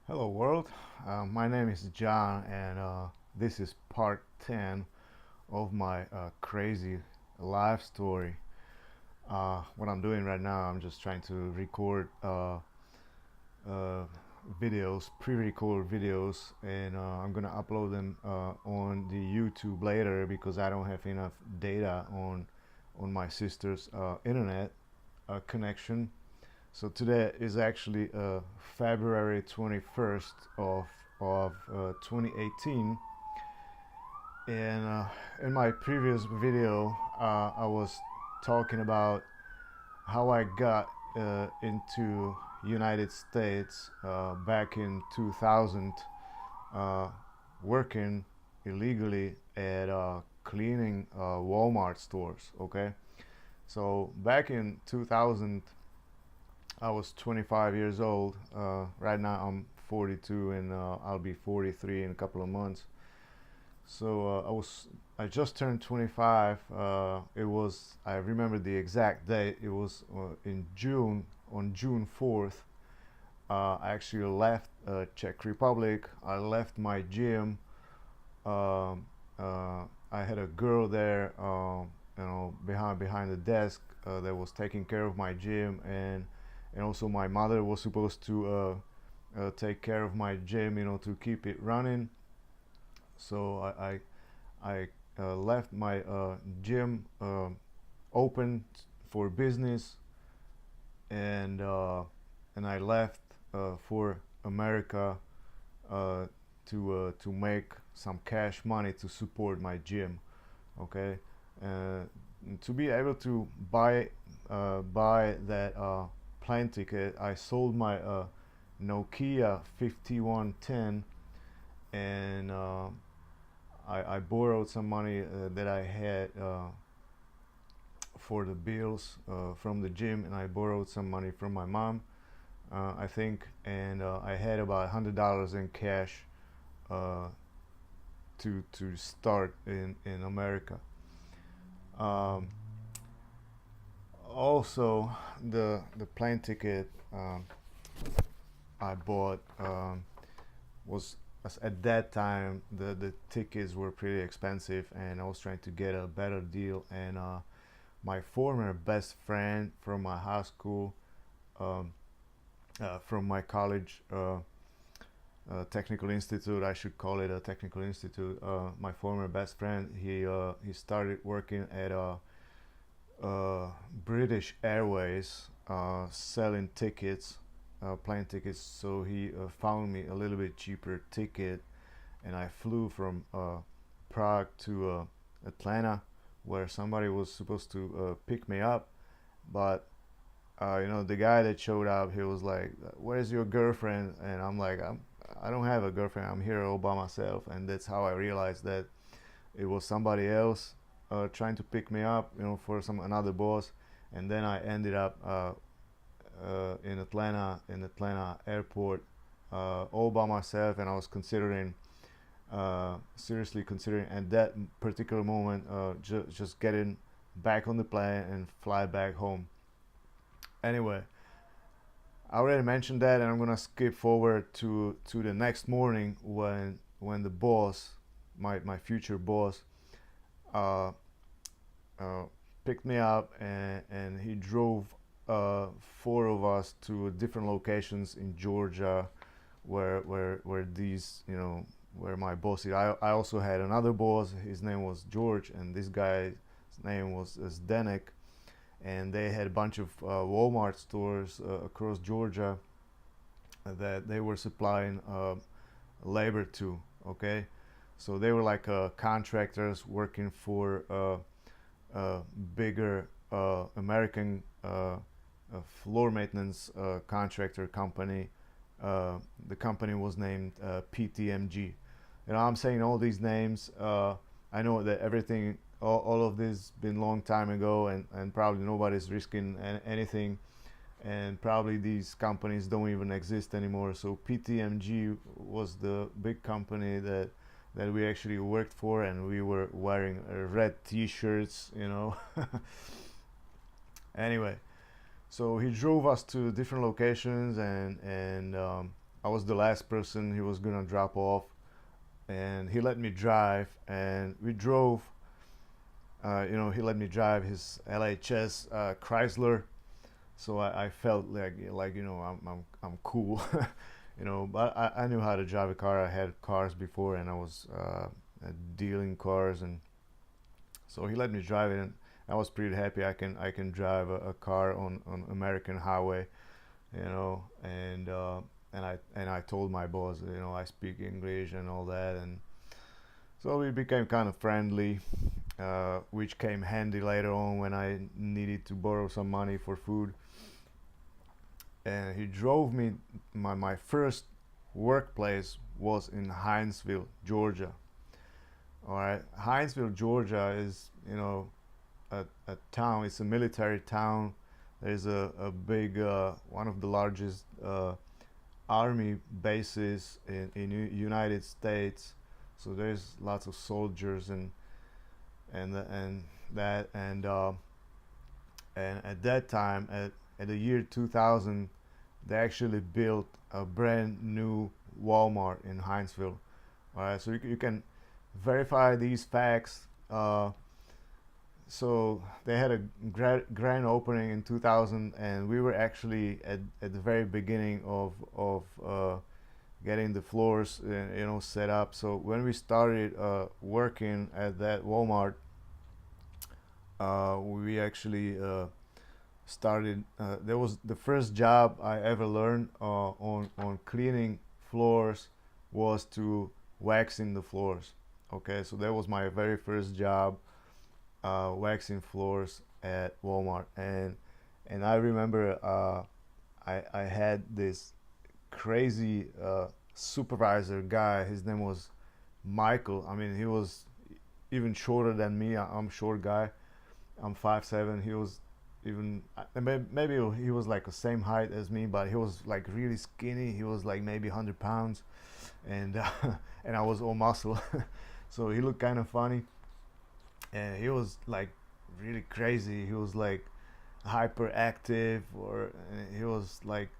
Hello, world. My name is John, and this is part 10 of my crazy life story. What I'm doing right now, I'm just trying to record uh, videos, pre record videos, and I'm gonna upload them on the YouTube later because I don't have enough data on my sister's internet connection. So today is actually February 21st of 2018, and in my previous video, I was talking about how I got into United States back in 2000, uh, working illegally at cleaning Walmart stores. Okay, so back in 2000, I was 25 years old. Right now I'm 42, and I'll be 43 in a couple of months. So I just turned 25. It was, I remember the exact date. It was in June, on June 4th. I actually left Czech Republic. I left my gym. Um, I had a girl there, behind the desk that was taking care of my gym, and also my mother was supposed to take care of my gym, to keep it running. So I left my gym open for business, and I left for America uh, to make some cash money to support my gym. Okay, uh, to be able to buy that plane ticket, I sold my Nokia 5110, and I borrowed some money that I had for the bills from the gym, and I borrowed some money from my mom, I think, and I had about $100 in cash uh, to start in America. Um, Also, the plane ticket I bought was, at that time, the tickets were pretty expensive, and I was trying to get a better deal. And my former best friend from my high school, um, from my college, technical institute, I should call it a technical institute. My former best friend, he started working at British Airways, selling tickets, plane tickets. So he found me a little bit cheaper ticket, and I flew from Prague to Atlanta, where somebody was supposed to pick me up. But the guy that showed up, he was like, "Where's your girlfriend?" And I'm like, I don't have a girlfriend. I'm here all by myself." And that's how I realized that it was somebody else trying to pick me up, for some another boss. And then I ended up in Atlanta airport, all by myself, and I was considering, seriously considering at that particular moment, just getting back on the plane and fly back home. Anyway, I already mentioned that, and I'm gonna skip forward to the next morning when the boss, my future boss, uh, uh, picked me up, and he drove four of us to different locations in Georgia, where these, where my boss is. I also had another boss. His name was George, and this guy's name was Zdenek, and they had a bunch of Walmart stores across Georgia that they were supplying labor to. Okay, so they were like contractors working for bigger American floor maintenance contractor company. The company was named PTMG. I'm saying all these names. I know that all of this been long time ago, and probably nobody's risking anything, and probably these companies don't even exist anymore. So PTMG was the big company that we actually worked for, and we were wearing red T-shirts. Anyway, so he drove us to different locations, and I was the last person he was gonna drop off, and he let me drive, and we drove. He let me drive his LHS Chrysler, so I felt like I'm cool, But I knew how to drive a car. I had cars before, and I was dealing cars, and so he let me drive it, and I was pretty happy. I can drive a car on American highway, and I told my boss, I speak English and all that, and so we became kind of friendly, which came handy later on when I needed to borrow some money for food. And he drove me. My first workplace was in Hinesville, Georgia. All right, Hinesville, Georgia is a town. It's a military town. There's a big one of the largest army bases in United States. So there's lots of soldiers and that and at that time at the year 2000 they actually built a brand new Walmart in Hinesville. All right, so you can verify these facts. So they had a grand opening in 2000, and we were actually at the very beginning of getting the floors set up. So when we started working at that Walmart, we actually started. That was the first job I ever learned on cleaning floors, was to waxing the floors. Okay, so that was my very first job, waxing floors at Walmart, and I remember I had this crazy supervisor guy. His name was Michael. I mean, he was even shorter than me. I'm a short guy. I'm 5'7". He was even maybe he was like the same height as me, but he was like really skinny. He was like maybe 100 pounds, and and I was all muscle. So he looked kind of funny, and he was like really crazy. He was like hyperactive, or he was like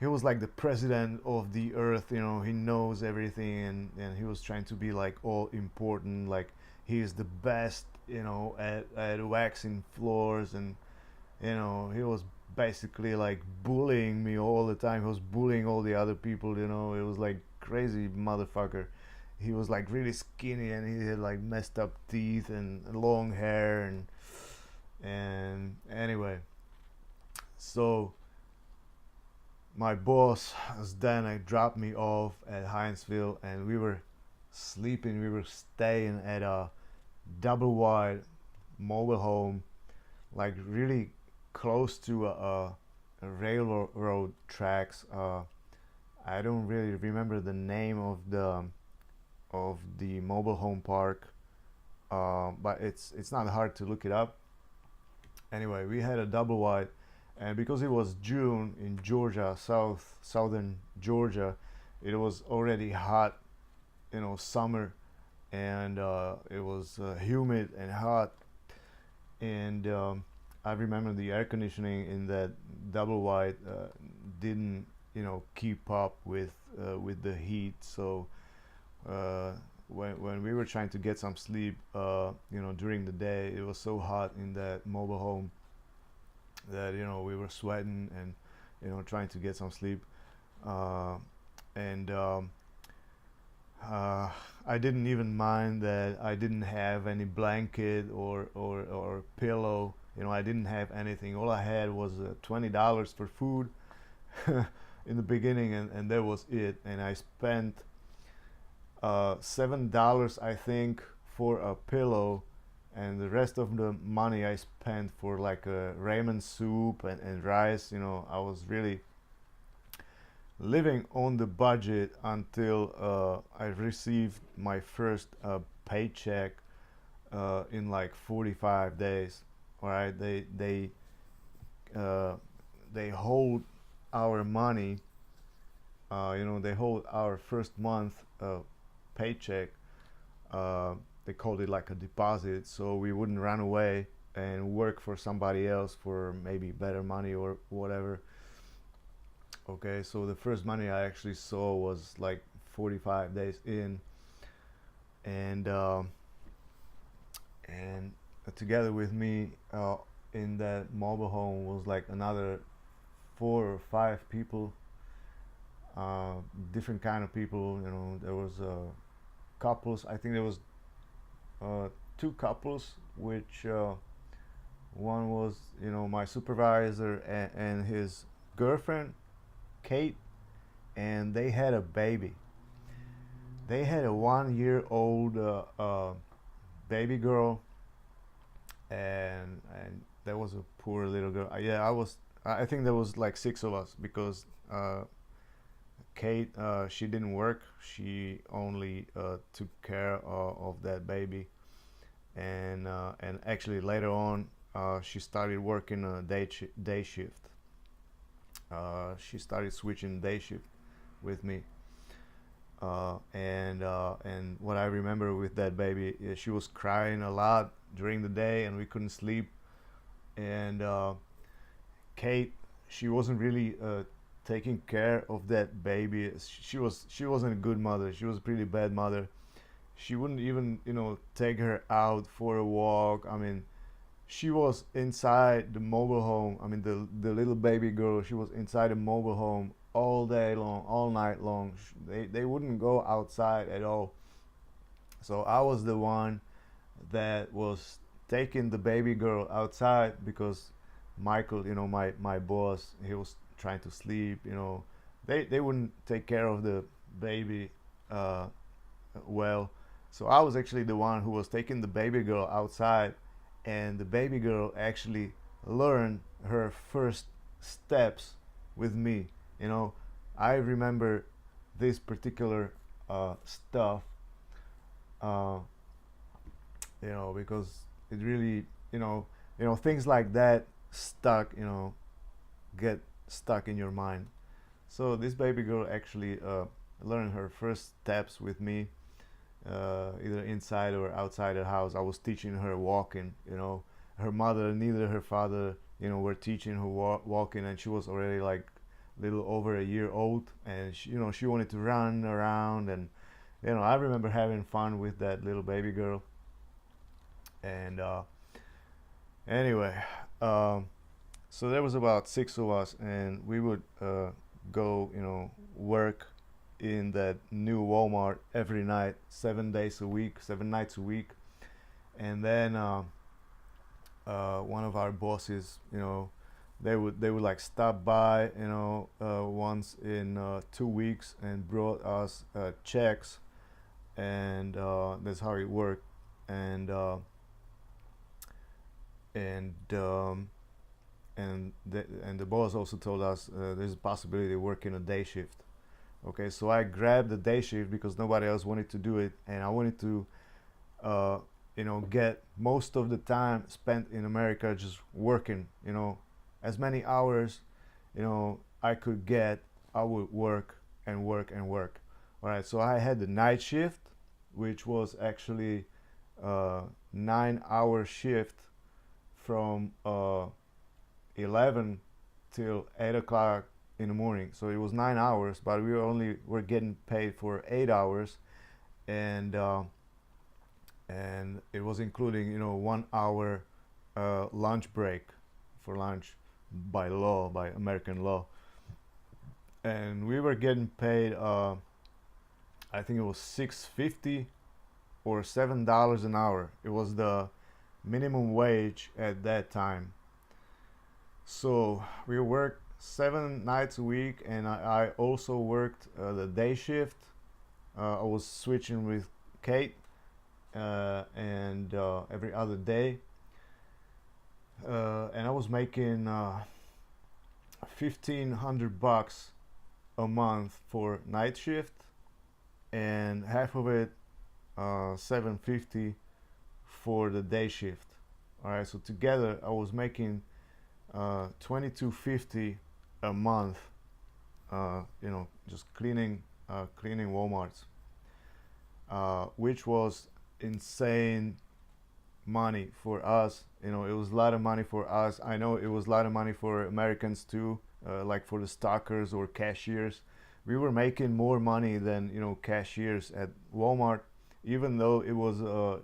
the president of the earth. He knows everything, and he was trying to be like all important, like he is the best, at waxing floors. And he was basically like bullying me all the time. He was bullying all the other people. It was like crazy motherfucker. He was like really skinny, and he had like messed up teeth and long hair, and anyway, so my boss then dropped me off at Hinesville, and we were sleeping. We were staying at a double wide mobile home, like really close to a railroad tracks. I don't really remember the name of the mobile home park, but it's not hard to look it up. Anyway, we had a double wide, and because it was June in Georgia, southern Georgia, it was already hot, summer, and it was humid and hot, and I remember the air conditioning in that double wide didn't keep up with the heat. So uh, when we were trying to get some sleep, during the day, it was so hot in that mobile home that we were sweating and trying to get some sleep, uh, and I didn't even mind that I didn't have any blanket or pillow. I didn't have anything. All I had was $20 for food in the beginning, and that was it. And I spent $7, I think, for a pillow, and the rest of the money I spent for like a ramen soup and rice. I was really living on the budget until I received my first paycheck in like 45 days. All right, uh, they hold our money. They hold our first month paycheck. Uh, they called it like a deposit, so we wouldn't run away and work for somebody else for maybe better money or whatever. Okay, so the first money I actually saw was like 45 days in, and and together with me in that mobile home was like another 4 or 5 people, uh, different kind of people. You know, there was couples. I think there was 2 couples, which one was, you know, my supervisor and his girlfriend, Kate, and they had a baby. They had a 1 year old baby girl, and that was a poor little girl. Yeah, I think there was like 6 of us because Kate, she didn't work. She only took care of that baby, and actually later on, she started working a day shift. She started switching day shift with me. And what I remember with that baby, she was crying a lot during the day, and we couldn't sleep. And Kate, she wasn't really taking care of that baby. She wasn't a good mother. She was a pretty bad mother. She wouldn't even, you know, take her out for a walk. I mean, she was inside the mobile home. I mean, the little baby girl, she was inside the mobile home all day long, all night long. They wouldn't go outside at all. So I was the one that was taking the baby girl outside because Michael, you know, my boss, he was trying to sleep. You know, they wouldn't take care of the baby uh, well. So I was actually the one who was taking the baby girl outside, and the baby girl actually learned her first steps with me. You know, I remember this particular stuff, uh, you know, because it really, things like that stuck, get stuck in your mind. So this baby girl actually learned her first steps with me, either inside or outside the house. I was teaching her walking. Her mother, neither her father, were teaching her walking, and she was already like little over a year old, and she wanted to run around, and I remember having fun with that little baby girl. And anyway, um, so there was about 6 of us, and we would go, work in that new Walmart every night, 7 days a week, 7 nights a week. And then one of our bosses, they would like stop by, once in 2 weeks, and brought us checks, and that's how it worked. And and the boss also told us there's a possibility of working a day shift. Okay, so I grabbed the day shift because nobody else wanted to do it, and I wanted to, uh, get most of the time spent in America just working. As many hours, I could get, I would work and work and work. All right, so I had the night shift, which was actually 9 hour shift from 11 till 8 o'clock in the morning. So it was 9 hours, but were getting paid for 8 hours, and it was including 1 hour lunch break for lunch by law, by American law. And we were getting paid, I think it was 6.50 or $7 an hour. It was the minimum wage at that time. So we worked 7 nights a week, and I also worked the day shift. I was switching with Kate, and every other day, and I was making $1,500 a month for night shift, and half of it, 750 for the day shift. All right, so together I was making 2250 a month, just cleaning Walmarts, which was insane money for us. It was a lot of money for us. I know it was a lot of money for Americans too, like for the stockers or cashiers. We were making more money than cashiers at Walmart, even though it was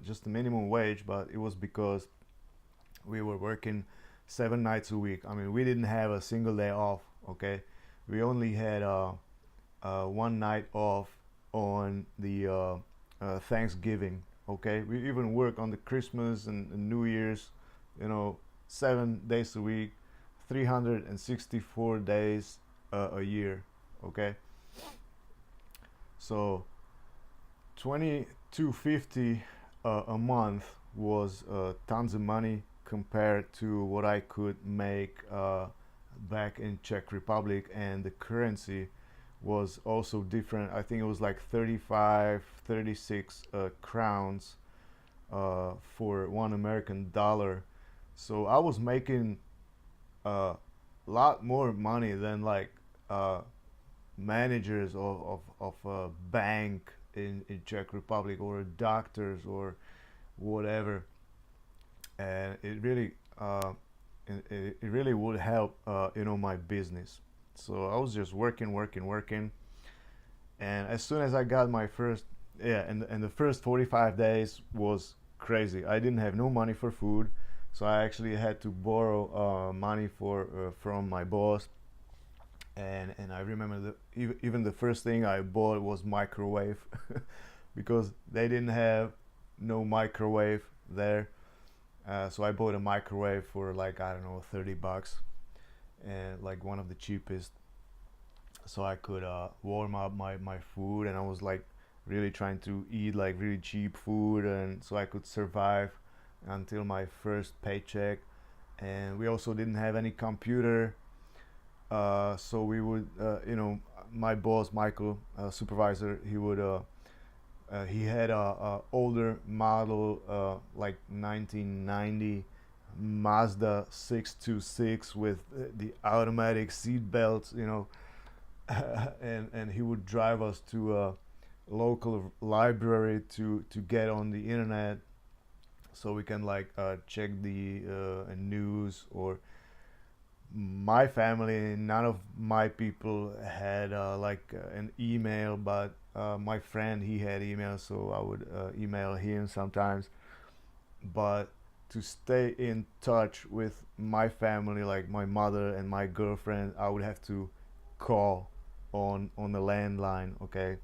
just a minimum wage. But it was because we were working 7 nights a week. I mean, we didn't have a single day off. Okay, we only had one night off on the Thanksgiving. Okay, we even work on the Christmas and New Year's. You know, 7 days a week, 364 days a year. Okay, so 2250 a month was tons of money compared to what I could make back in Czech Republic, and the currency was also different. I think it was like 35, 36 crowns for $1 American. So I was making a lot more money than like uh, managers of a bank in Czech Republic, or doctors or whatever. And it really would help my business. So I was just working, working, working, and as soon as I got my first, yeah, and the first 45 days was crazy. I didn't have no money for food, so I actually had to borrow money for from my boss. And I remember even the first thing I bought was microwave because they didn't have no microwave there. So I bought a microwave for like, I don't know, $30, and like one of the cheapest, so I could warm up my food. And I was like really trying to eat like really cheap food, and so I could survive until my first paycheck. And we also didn't have any computer, so we would, my boss Michael, supervisor, he had a older model, like 1990 Mazda 626 with the automatic seat belts, and he would drive us to a local library to get on the internet, so we can like check the news. Or my family, none of my people had an email, but my friend, he had email, so I would email him sometimes. But to stay in touch with my family, like my mother and my girlfriend, I would have to call on the landline. Okay,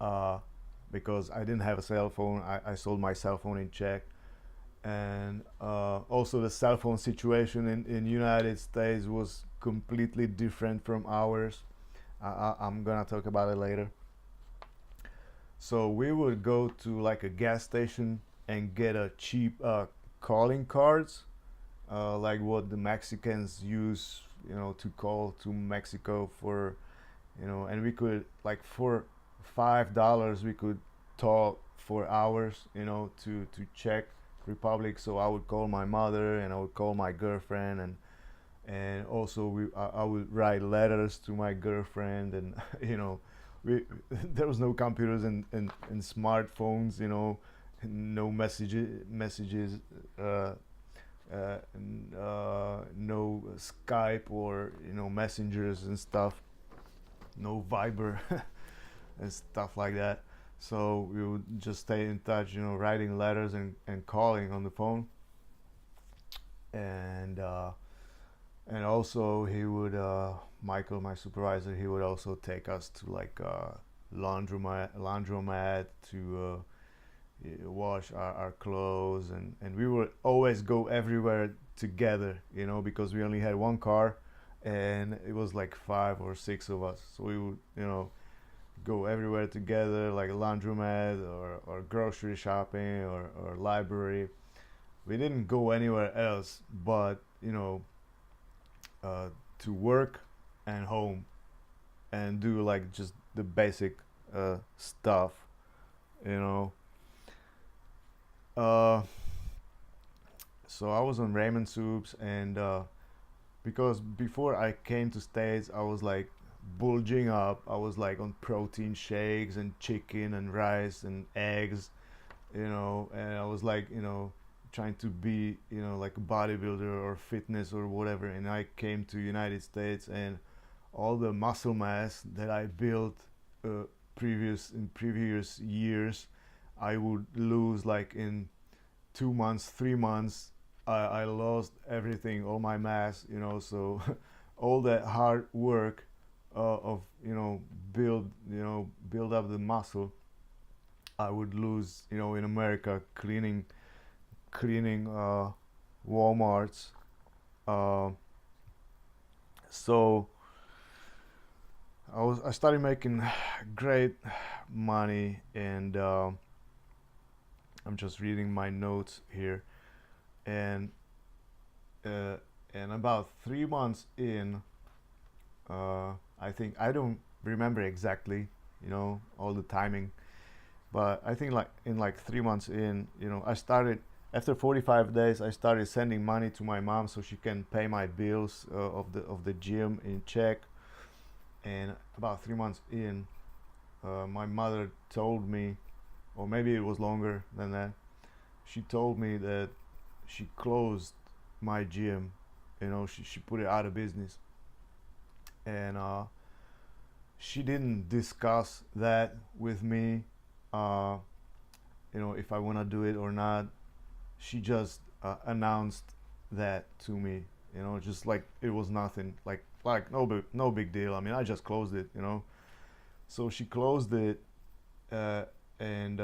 uh, because I didn't have a cell phone. I sold my cell phone in Czech. And also the cell phone situation in United States was completely different from ours. I'm gonna talk about it later. So we would go to like a gas station and get a cheap calling cards, like what the Mexicans use, to call to Mexico for, and we could like for $5 we could talk for hours, to Czech Republic. So I would call my mother and I would call my girlfriend, and also I would write letters to my girlfriend. And we there was no computers and smartphones, no messages, no Skype or messengers and stuff, no Viber and stuff like that. So we would just stay in touch, writing letters and calling on the phone. And also he would, Michael, my supervisor, he would also take us to like laundromat to wash our clothes. And we would always go everywhere together, because we only had one car, and it was like 5 or 6 of us. So we would, go everywhere together, like a laundromat or grocery shopping or library. We didn't go anywhere else but, to work and home, and do like just the basic stuff, you know. Uh, so I was on ramen soups, and because before I came to States, I was like bulging up. I was like on protein shakes and chicken and rice and eggs, and I was like, trying to be, like a bodybuilder or fitness or whatever. And I came to United States, and all the muscle mass that I built uh, in previous years, I would lose like in 2 months, 3 months. I lost everything, all my mass, so all that hard work of build up the muscle, I would lose, in America, cleaning Walmarts. Uh, so I started making great money, and I'm just reading my notes here, and uh, and about 3 months in, I think, I don't remember exactly, all the timing, but I think like in like 3 months in, I started, after 45 days, I started sending money to my mom so she can pay my bills of the gym in check. And about 3 months in, my mother told me, or maybe it was longer than that, she told me that she closed my gym. She put it out of business, and she didn't discuss that with me. Uh, if I want to do it or not. She just announced that to me. Just like it was nothing. Like no big deal. I mean, I just closed it. So she closed it, uh, and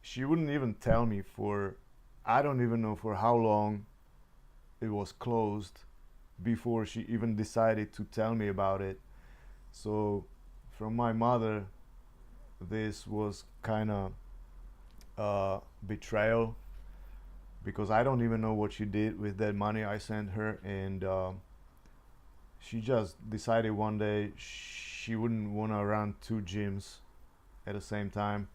she wouldn't even tell me for, I don't even know for how long it was closed before she even decided to tell me about it. So from my mother, this was kind of betrayal, because I don't even know what she did with that money I sent her, and she just decided one day she wouldn't want to run two gyms at the same time.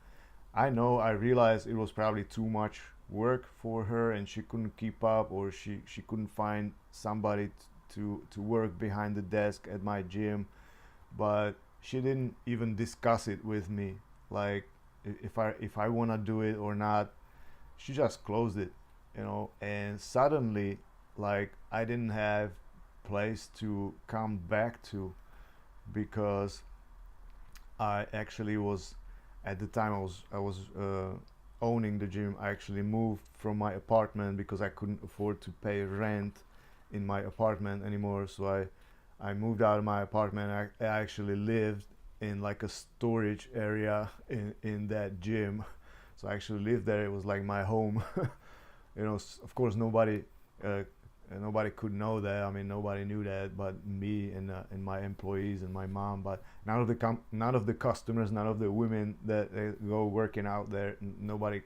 I realized it was probably too much work for her, and she couldn't keep up, or she couldn't find somebody to work behind the desk at my gym. But she didn't even discuss it with me, like if I want to do it or not. She just closed it, and suddenly, like, I didn't have place to come back to, because I actually was, at the time I was owning the gym. I actually moved from my apartment because I couldn't afford to pay rent in my apartment anymore. So I moved out of my apartment. I actually lived in like a storage area in that gym. So I actually lived there. It was like my home. Of course, uh, nobody could know that. I mean, nobody knew that but me and my employees and my mom. But none of the customers, none of the women that go working out there, nobody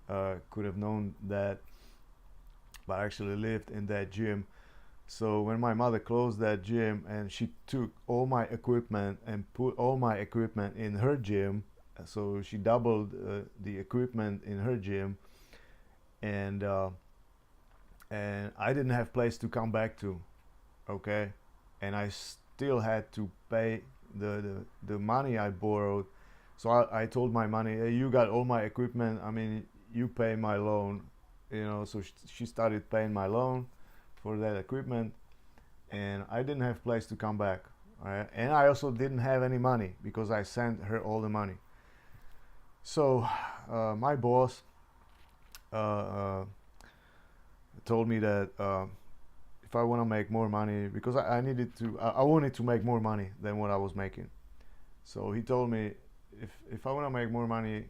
could have known that. But I actually lived in that gym. So when my mother closed that gym, and she took all my equipment and put all my equipment in her gym, so she doubled the equipment in her gym, and I didn't have place to come back to. Okay, and I still had to pay the money I borrowed. So I told my money, hey, you got all my equipment. I mean, you pay my loan. So she started paying my loan for that equipment, and I didn't have place to come back. Right? And I also didn't have any money because I sent her all the money. So my boss uh, told me that if I want to make more money, because I needed to, I wanted to make more money than what I was making. So he told me, if I want to make more money,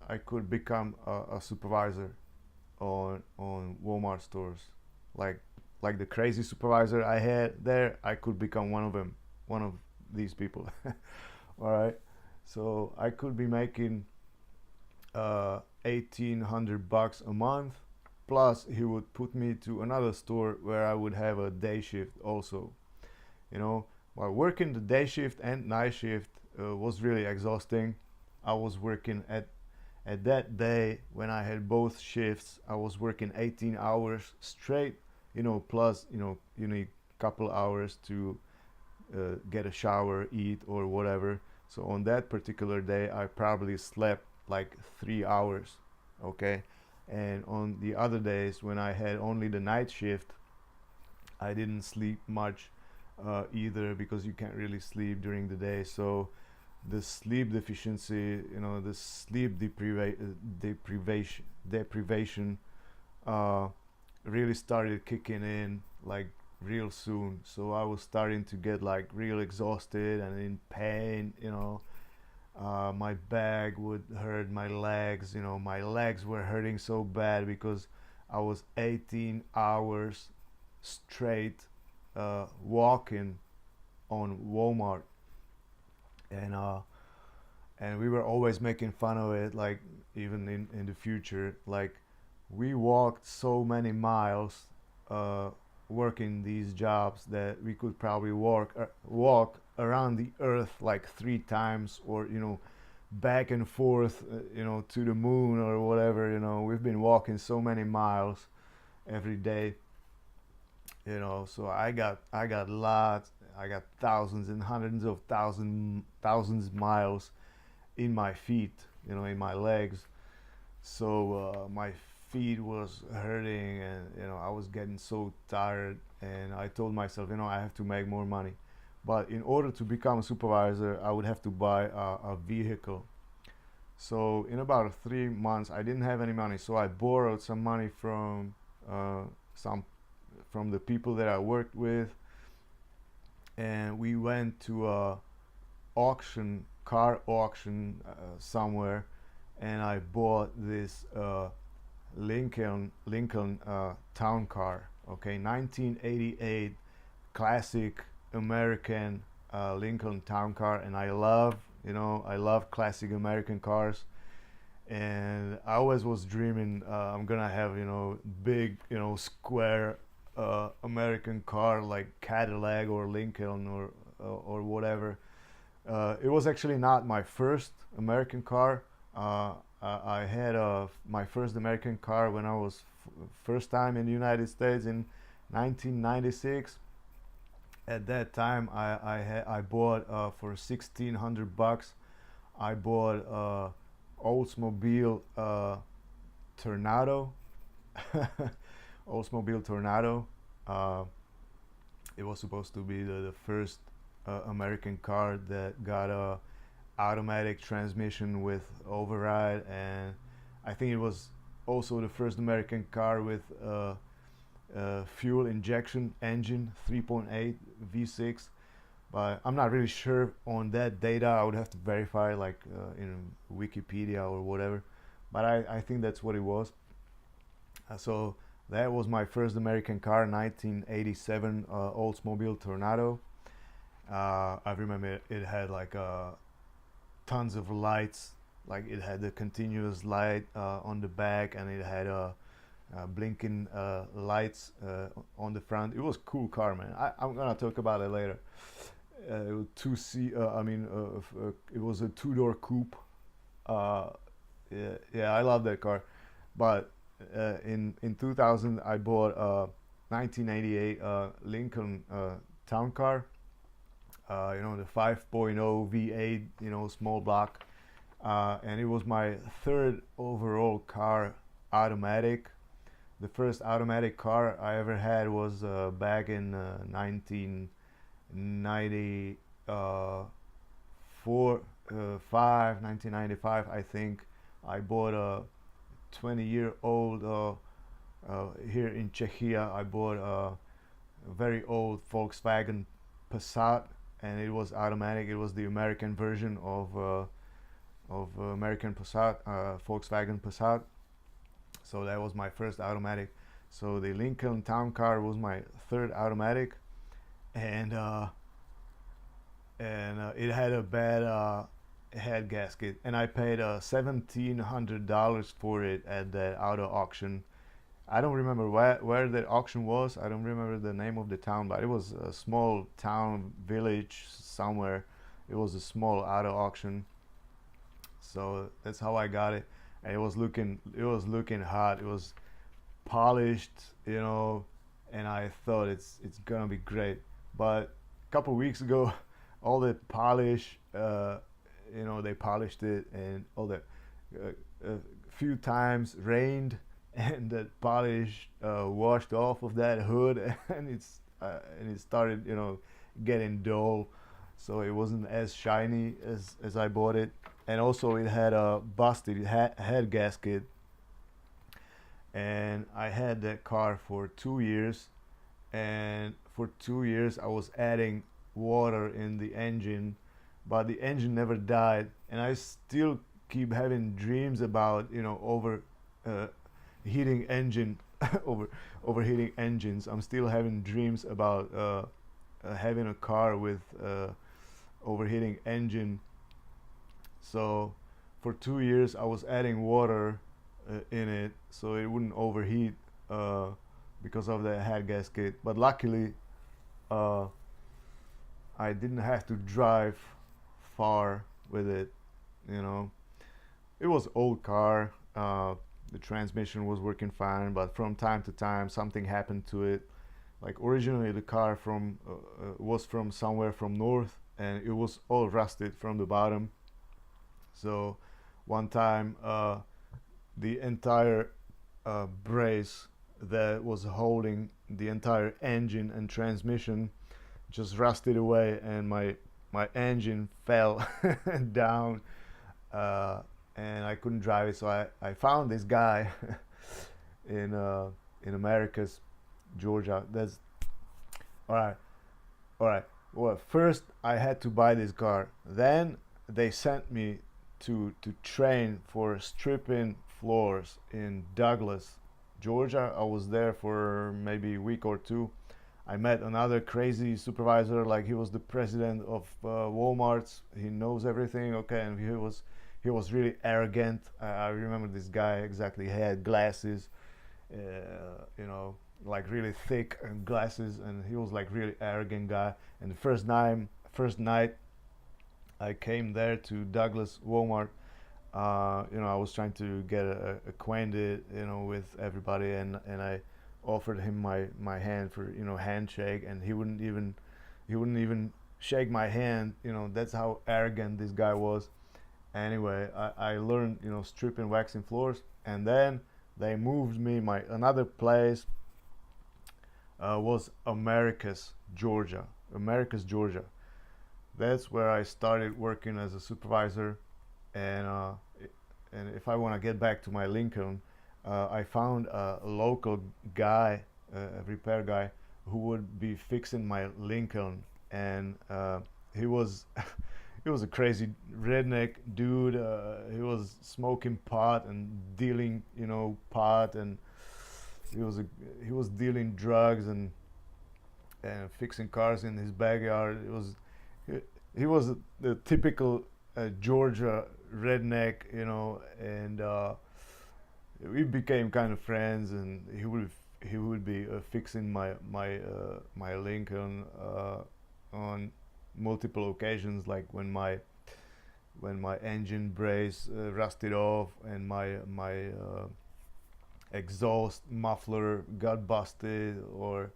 I could become a supervisor on Walmart stores, like like the crazy supervisor I had there. I could become one of them, one of these people. All right, so I could be making 1,800 bucks a month. Plus, he would put me to another store where I would have a day shift also. While working the day shift and night shift was really exhausting. I was working at that day when I had both shifts. I was working 18 hours straight. Plus you need a couple hours to get a shower, eat, or whatever. So on that particular day, I probably slept like 3 hours. okay? And on the other days when I had only the night shift, I didn't sleep much either, because you can't really sleep during the day. So the sleep deficiency, the sleep deprivation uh, really started kicking in like real soon. So I was starting to get like real exhausted and in pain. My back would hurt, my legs. My legs were hurting so bad because I was 18 hours straight walking on Walmart, and we were always making fun of it, like even in the future, like we walked so many miles uh, working these jobs that we could probably walk around the earth like 3 times, or back and forth, to the moon or whatever. We've been walking so many miles every day. So I got lots, I got thousands and hundreds of thousands miles in my feet, in my legs. So my feet was hurting, and I was getting so tired, and I told myself, I have to make more money. But in order to become a supervisor, I would have to buy a vehicle. So in about 3 months, I didn't have any money, so I borrowed some money uh, some from the people that I worked with, and we went to a car auction somewhere, and I bought this Lincoln town car. Okay, 1988 classic American Lincoln town car, and I love classic American cars. And I always was dreaming I'm gonna have big square American car like Cadillac or Lincoln or whatever. It was actually not my first American car. I had my first American car when I was first time in the United States in 1996. At that time, I bought for $1,600. I bought Oldsmobile Tornado. Oldsmobile Tornado. Uh, it was supposed to be the first American car that got a automatic transmission with override, and I think it was also the first American car with fuel injection engine, 3.8 V6. But I'm not really sure on that data. I would have to verify, like in Wikipedia or whatever. But I think that's what it was. So that was my first American car, 1987 Oldsmobile Tornado. I remember it had like tons of lights. Like it had the continuous light on the back, and it had blinking lights on the front. It was a cool car, man. I'm gonna talk about it later. It was two seat. It was a two-door coupe. Uh, yeah, I love that car. But in 2000, I bought a 1988 Lincoln Town Car. The 5.0 V8, small block, and it was my third overall car automatic. The first automatic car I ever had was back in 1994, 1995, I think. I bought a 20-year-old here in Czechia. I bought a very old Volkswagen Passat, and it was automatic. It was the American version of American Passat, Volkswagen Passat. So that was my first automatic. So the Lincoln Town Car was my third automatic, and it had a bad head gasket, and I paid $1,700 for it at the auto auction. I don't remember where the auction was. I don't remember the name of the town, but it was a small town, village somewhere. It was a small auto auction. So that's how I got it. And it was looking hot. It was polished, and I thought it's gonna be great. But a couple weeks ago, all the polish, they polished it, and all the uh, few times rained and the polish washed off of that hood and it started, getting dull, so it wasn't as shiny as I bought it. And also it had a busted head gasket, and I had that car for 2 years, and for 2 years I was adding water in the engine, but the engine never died, and I still keep having dreams about, over uh, heating engine over overheating engines. I'm still having dreams about having a car with overheating engine. So for 2 years I was adding water in it so it wouldn't overheat, uh, because of the head gasket. But luckily, uh, I didn't have to drive far with it. You know, it was old car. The transmission was working fine, but from time to time something happened to it. Like originally the car was from somewhere from north, and it was all rusted from the bottom. So one time the entire brace that was holding the entire engine and transmission just rusted away, and my engine fell down, uh, and I couldn't drive it. So I found this guy in Americus, Georgia. That's all right. All right. Well, first I had to buy this car. Then they sent me to train for stripping floors in Douglas, Georgia. I was there for maybe a week or two. I met another crazy supervisor, like he was the president of Walmart's. He knows everything, okay, and he was really arrogant. I remember this guy exactly. He had glasses, you know, like really thick glasses, and he was like really arrogant guy. And the first night I came there to Douglas Walmart. I was trying to get acquainted, with everybody, and I offered him my hand for, handshake, and he wouldn't even shake my hand. That's how arrogant this guy was. Anyway, I learned, stripping, waxing floors, and then they moved me. My another place was Americus, Georgia. That's where I started working as a supervisor. And uh, and if I want to get back to my Lincoln, I found a local guy, a repair guy, who would be fixing my Lincoln, and he was he was a crazy redneck dude. He was smoking pot and dealing, pot, and he was dealing drugs and fixing cars in his backyard. He, he was the typical Georgia redneck, and we became kind of friends. And he would be fixing my Lincoln on multiple occasions, like when my engine brace rusted off, and my exhaust muffler got busted, or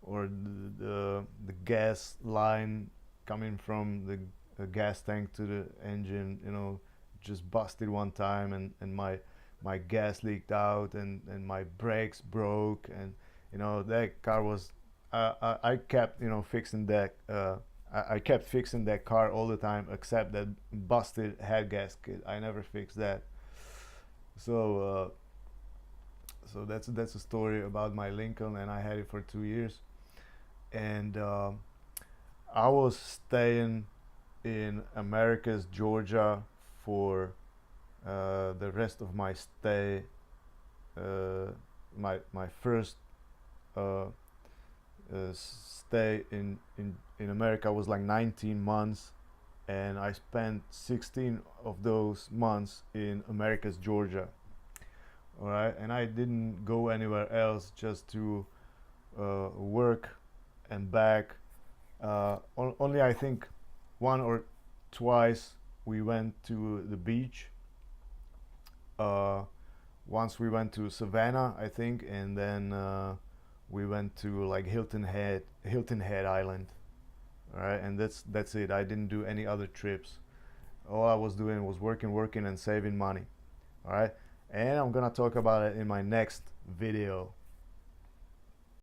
the gas line coming from the gas tank to the engine, just busted one time, and my gas leaked out, and my brakes broke, and that car was I kept fixing that. I kept fixing that car all the time, except that busted head gasket. I never fixed that. So that's a story about my Lincoln, and I had it for 2 years. And I was staying in Americus, Georgia, for the rest of my stay. My first uh, stay in America was like 19 months, and I spent 16 of those months in Americus, Georgia. All right, and I didn't go anywhere else, just to work and back. Only I think one or twice we went to the beach. Uh, Once we went to Savannah, I think, and then we went to like Hilton Head Island. All right, and that's it. I didn't do any other trips. All I was doing was working, and saving money. All right, and I'm gonna talk about it in my next video.